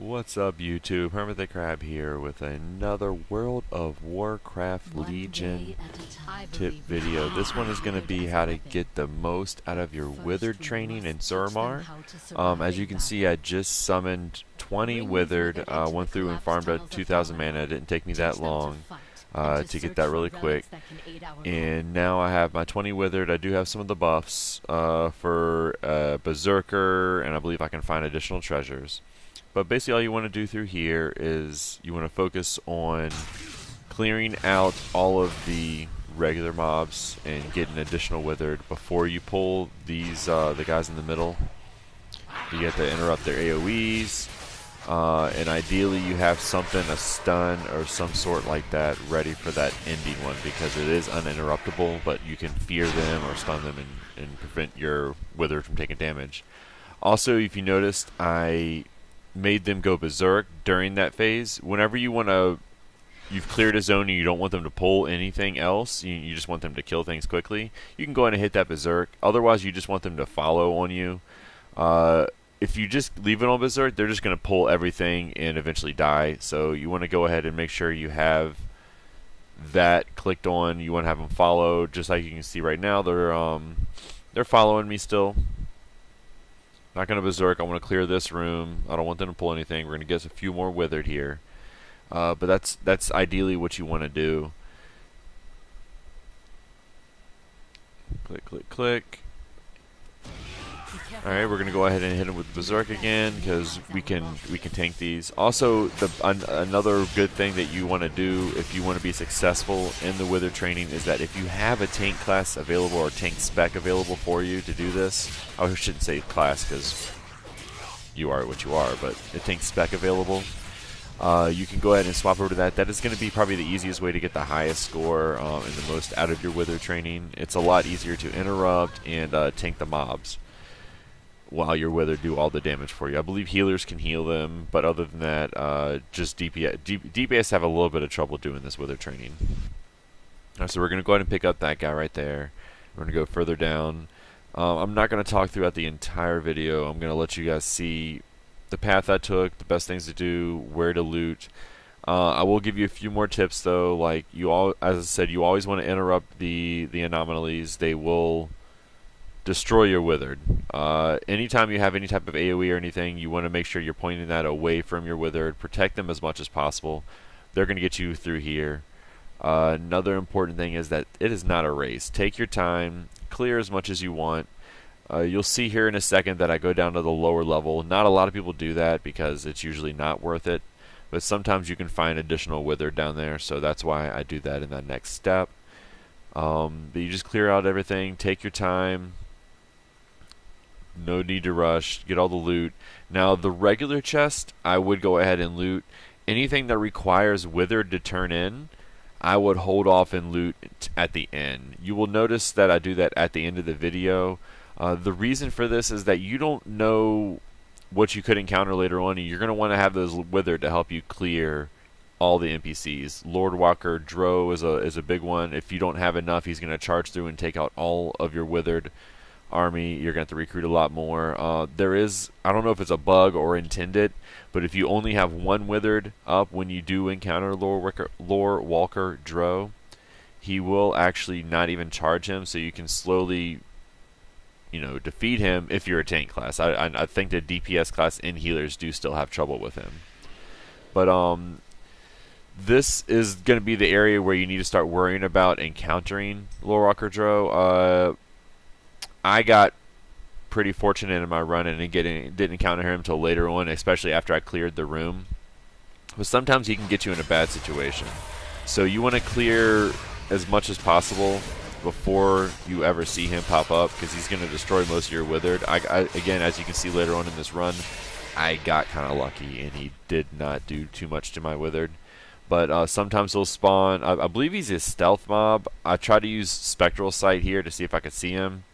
What's up, YouTube? Hermit the Crab here with another World of Warcraft Legion tip video. This one is going to be how to get the most out of your Withered training in Suramar. As you can see, I just summoned 20 Withered, went through and farmed out 2,000 mana. It didn't take me that long to get that really quick. And now I have my 20 Withered. I do have some of the buffs for Berserker, and I believe I can find additional treasures. But basically all you want to do through here is you want to focus on clearing out all of the regular mobs and getting additional Withered before you pull these the guys in the middle. You get to interrupt their AoEs, and ideally you have something, a stun or some sort like that, ready for that ending one, because it is uninterruptible, but you can fear them or stun them and prevent your Withered from taking damage. Also, if you noticed, I made them go berserk during that phase. Whenever you want to, you've cleared a zone and you don't want them to pull anything else, you just want them to kill things quickly, you can go ahead and hit that berserk. Otherwise, you just want them to follow on you. If you just leave it on berserk, they're just going to pull everything and eventually die. So you want to go ahead and make sure you have that clicked on. You want to have them follow, just like you can see right now. They're following me still. Not going to berserk. I want to clear this room. I don't want them to pull anything. We're going to get a few more Withered here. But that's ideally what you want to do. Click, click, click. Alright, we're going to go ahead and hit him with Berserk again, because we can tank these. Also, another good thing that you want to do if you want to be successful in the Withered training is that if you have a tank class available or tank spec available for you to do this, I shouldn't say class because you are what you are, but a tank spec available, you can go ahead and swap over to that. That is going to be probably the easiest way to get the highest score and the most out of your Withered training. It's a lot easier to interrupt and tank the mobs while your Withered do all the damage for you. I believe healers can heal them, but other than that, just DPS have a little bit of trouble doing this Withered training. Alright, so we're going to go ahead and pick up that guy right there. We're going to go further down. I'm not going to talk throughout the entire video. I'm going to let you guys see the path I took, the best things to do, where to loot. I will give you a few more tips though. Like as I said, you always want to interrupt the anomalies. They will destroy your Withered. Anytime you have any type of AoE or anything, you want to make sure you're pointing that away from your Withered. Protect them as much as possible. They're going to get you through here. Another important thing is that it is not a race. Take your time, clear as much as you want. You'll see here in a second that I go down to the lower level. Not a lot of people do that because it's usually not worth it, but sometimes you can find additional Withered down there, so that's why I do that in that next step. But you just clear out everything, take your time. No need to rush. Get all the loot. Now, the regular chest, I would go ahead and loot. Anything that requires Withered to turn in, I would hold off and loot at the end. You will notice that I do that at the end of the video. The reason for this is that you don't know what you could encounter later on, and you're going to want to have those Withered to help you clear all the NPCs. Lord Walker Dro is a big one. If you don't have enough, he's going to charge through and take out all of your Withered army. You're going to have to recruit a lot more. There is, I don't know if it's a bug or intended, but if you only have one Withered up when you do encounter Lord Walker Dro, he will actually not even charge him, so you can slowly, defeat him if you're a tank class. I think the DPS class and healers do still have trouble with him. But this is going to be the area where you need to start worrying about encountering Lord Walker Dro. I got pretty fortunate in my run and didn't encounter him until later on, especially after I cleared the room. But sometimes he can get you in a bad situation. So you want to clear as much as possible before you ever see him pop up, because he's going to destroy most of your Withered. Again, as you can see later on in this run, I got kind of lucky and he did not do too much to my Withered. But sometimes he'll spawn. I believe he's a stealth mob. I tried to use Spectral Sight here to see if I could see him,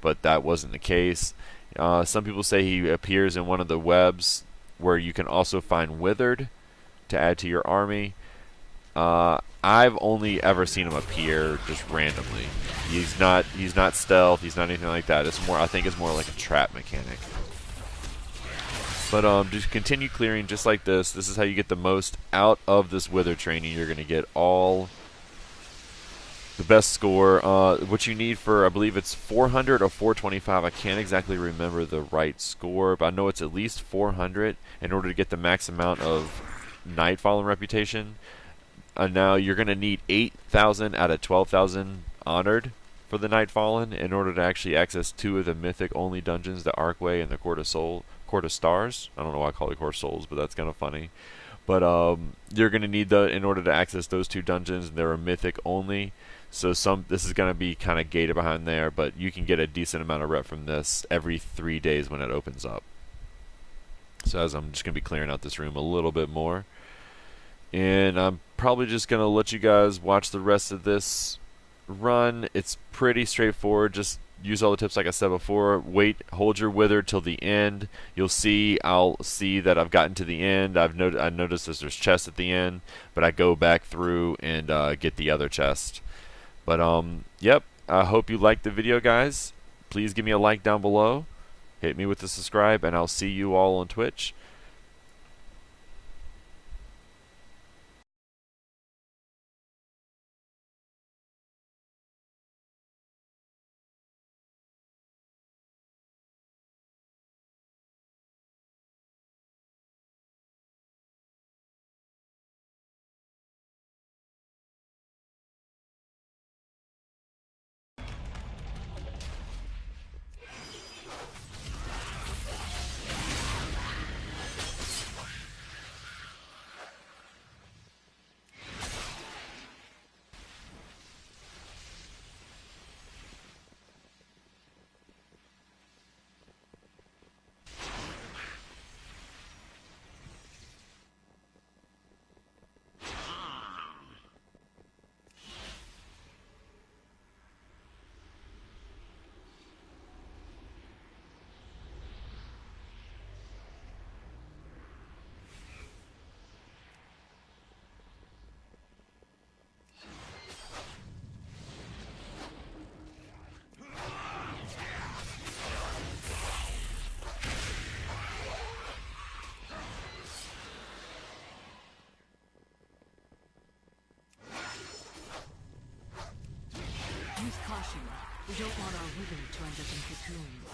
but that wasn't the case. Some people say he appears in one of the webs where you can also find Withered to add to your army. I've only ever seen him appear just randomly. He's not stealth. He's not anything like that. It's more, I think it's more like a trap mechanic. But just continue clearing just like this. This is how you get the most out of this Withered Training. You're going to get all the best score. What you need for, I believe it's 400 or 425. I can't exactly remember the right score, but I know it's at least 400 in order to get the max amount of Nightfallen reputation. Now you're going to need 8,000 out of 12,000 honored for the Nightfallen in order to actually access 2 of the mythic only dungeons, the Archway and the Court of Stars. I don't know why I call it Court of Souls, but that's kind of funny. But you're going to need in order to access those 2 dungeons. They're mythic only, so this is going to be kind of gated behind there. But you can get a decent amount of rep from this every 3 days when it opens up. So as I'm just going to be clearing out this room a little bit more, and I'm probably just going to let you guys watch the rest of this run. It's pretty straightforward. Just use all the tips like I said before. Hold your Wither till the end. I'll see that I've gotten to the end. I noticed there's chests at the end, but I go back through and get the other chest. But yep, I hope you liked the video, guys. Please give me a like down below. Hit me with the subscribe, and I'll see you all on Twitch. Use caution. We don't want our wither to end up in cocoons.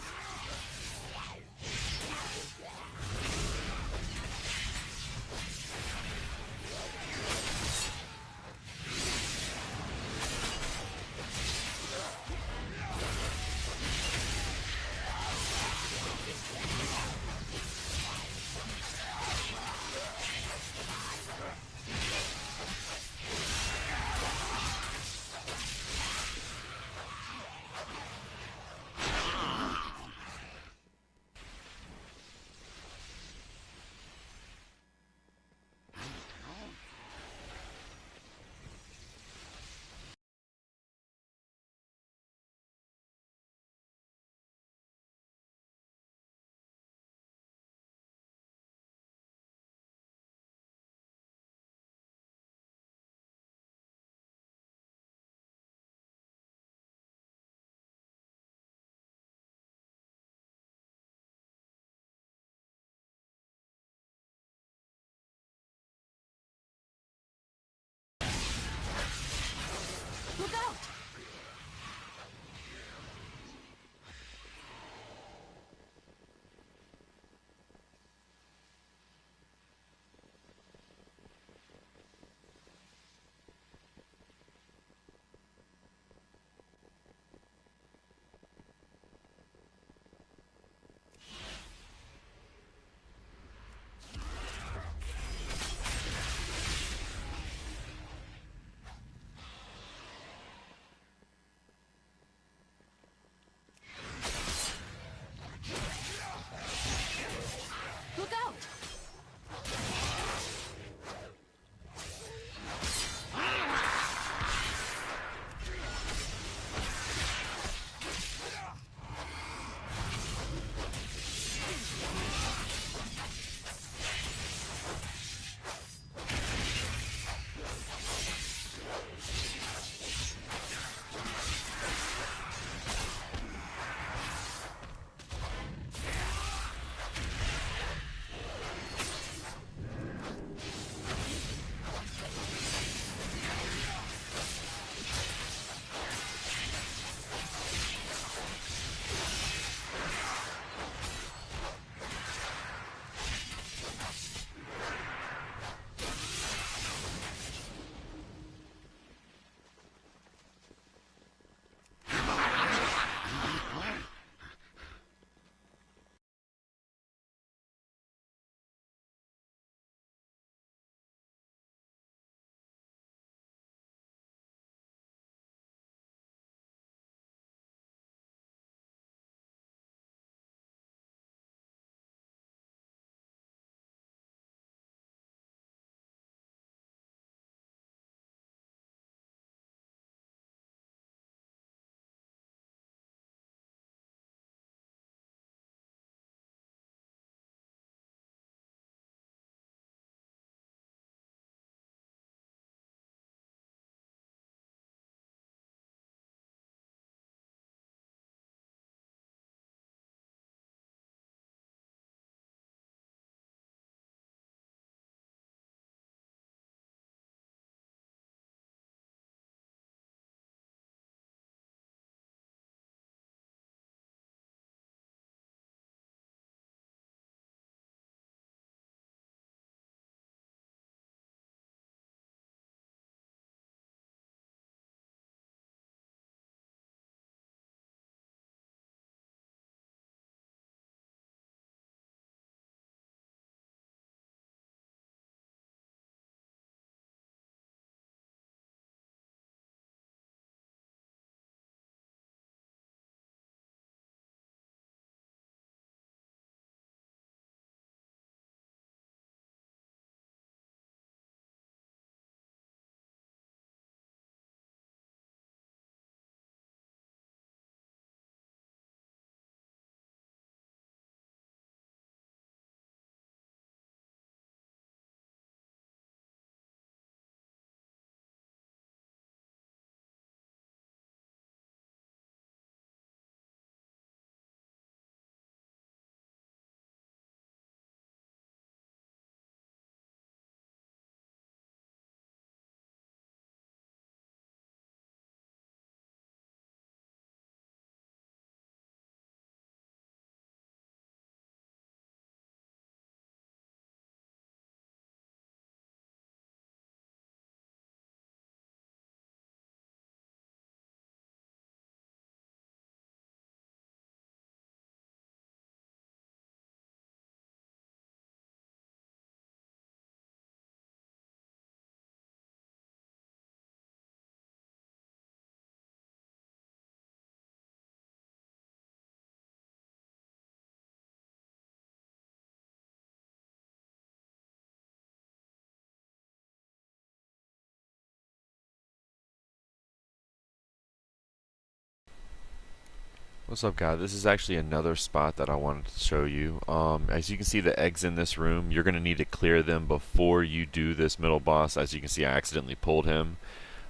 What's up, guys? This is actually another spot that I wanted to show you. As you can see, the eggs in this room, you're going to need to clear them before you do this middle boss. As you can see, I accidentally pulled him.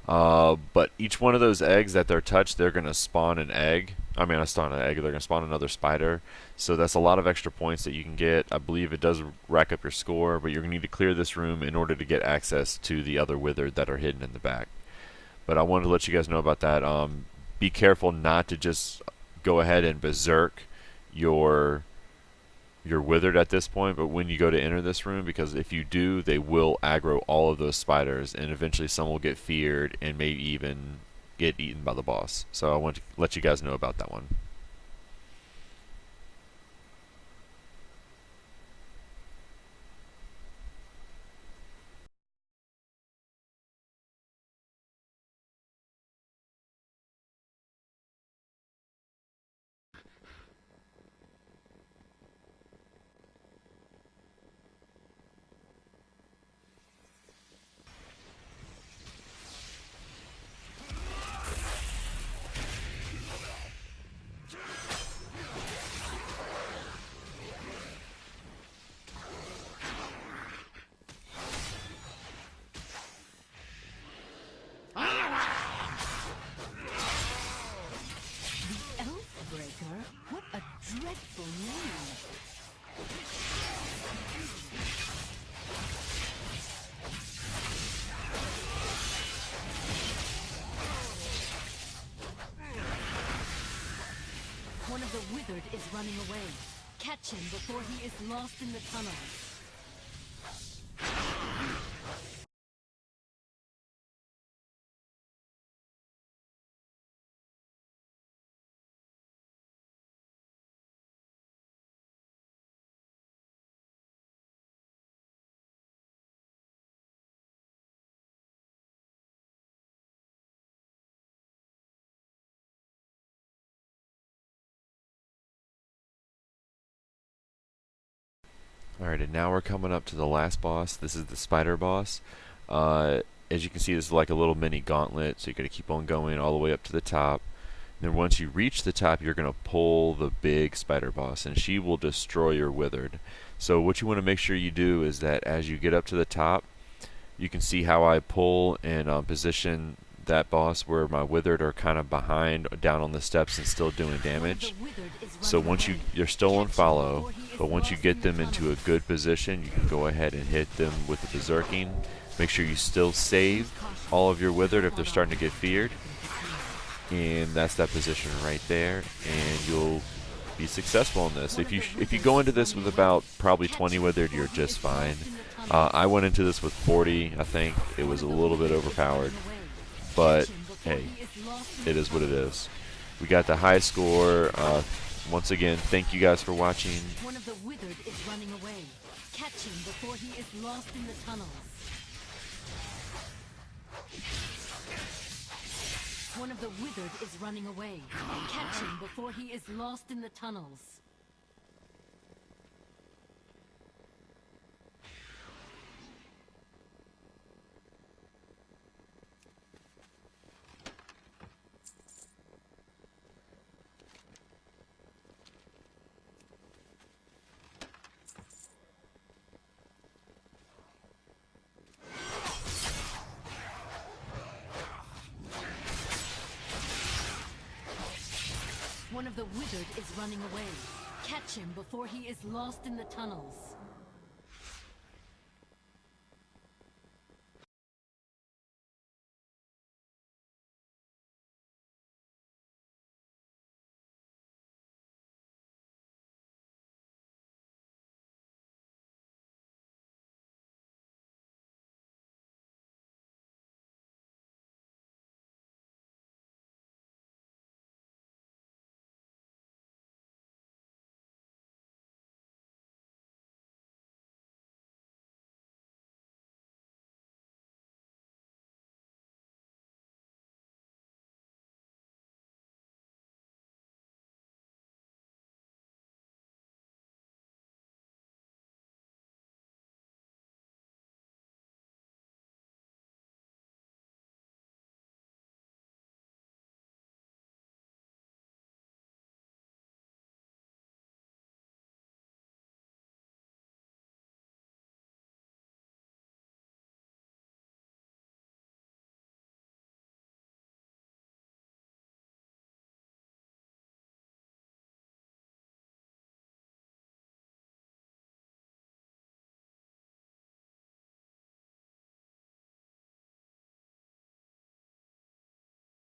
But each one of those eggs that they're touched, they're going to spawn an egg. I mean, I spawn an egg, they're going to spawn another spider. So that's a lot of extra points that you can get. I believe it does rack up your score, but you're going to need to clear this room in order to get access to the other withered that are hidden in the back. But I wanted to let you guys know about that. Be careful not to just go ahead and berserk your withered at this point, but when you go to enter this room, because if you do, they will aggro all of those spiders, and eventually some will get feared and maybe even get eaten by the boss. So I want to let you guys know about that one. What a dreadful name! One of the Withered is running away. Catch him before he is lost in the tunnels. Alright, and now we're coming up to the last boss. This is the spider boss. As you can see, this is like a little mini gauntlet, so you're going to keep on going all the way up to the top. And then once you reach the top, you're going to pull the big spider boss, and she will destroy your withered. So what you want to make sure you do is that as you get up to the top, you can see how I pull and position that boss where my withered are kind of behind down on the steps and still doing damage. So once you're still on follow, but once you get them into a good position, you can go ahead and hit them with the berserking. Make sure you still save all of your withered if they're starting to get feared, and that's that position right there, and you'll be successful in this. If you go into this with about probably 20 withered, you're just fine. I went into this with 40. I think it was a little bit overpowered, but hey, it is what it is. We got the high score. Once again, thank you guys for watching. One of the Withered is running away. Catch him before he is lost in the tunnels. One of the Withered is running away. Catch him before he is lost in the tunnels. One of the Withered is running away. Catch him before he is lost in the tunnels.